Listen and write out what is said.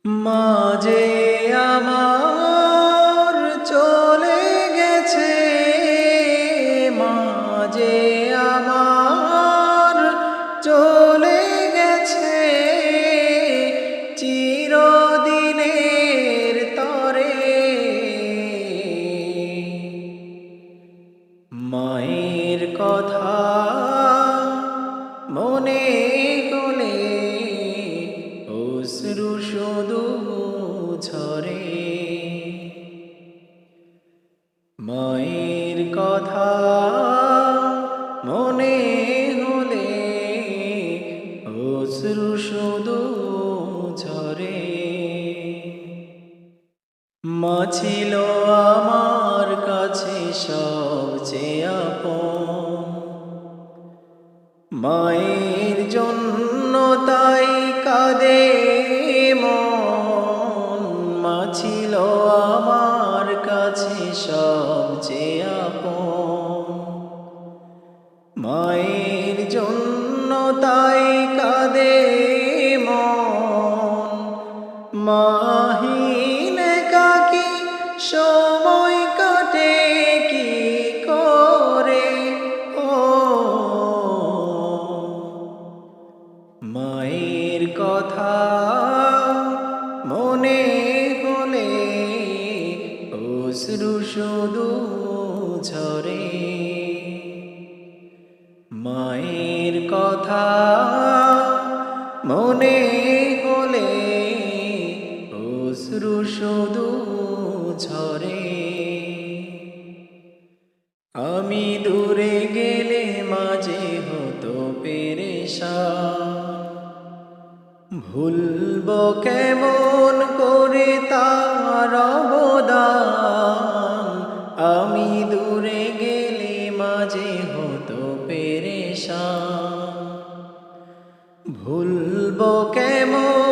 মাঝে আমার চলে গেছে, মাঝে আমার চলে গেছে চিরদিনের তরে। মায়ের কথা মনে হলে অশ্রু শুধু ঝরে। মায়ের কথা মনে হলে অশ্রু শুধু ঝরে। মা ছিল আমার কাছে সবচেয়ে আপন, মায়ের জন্য তাই কাঁদে মন। মা ছিল আমার কাছে সবচেয়ে আপন, মায়ের জন্য তাই কাঁদে মন। মাহীন একাকী সময় কাটে কি করে, ও মায়ের কথা মনে হলে অশ্রু শুধু ঝরে। মায়ের কথা মনে হলে অশ্রু শুধু ঝরে। আমি দূরে গেলে মাঝে হতো পেরেশান, ভুলব কেমন করে তার অবদান। আমি দূরে গেলে মাঝে হতো পেরেশান, ভুলব কেমন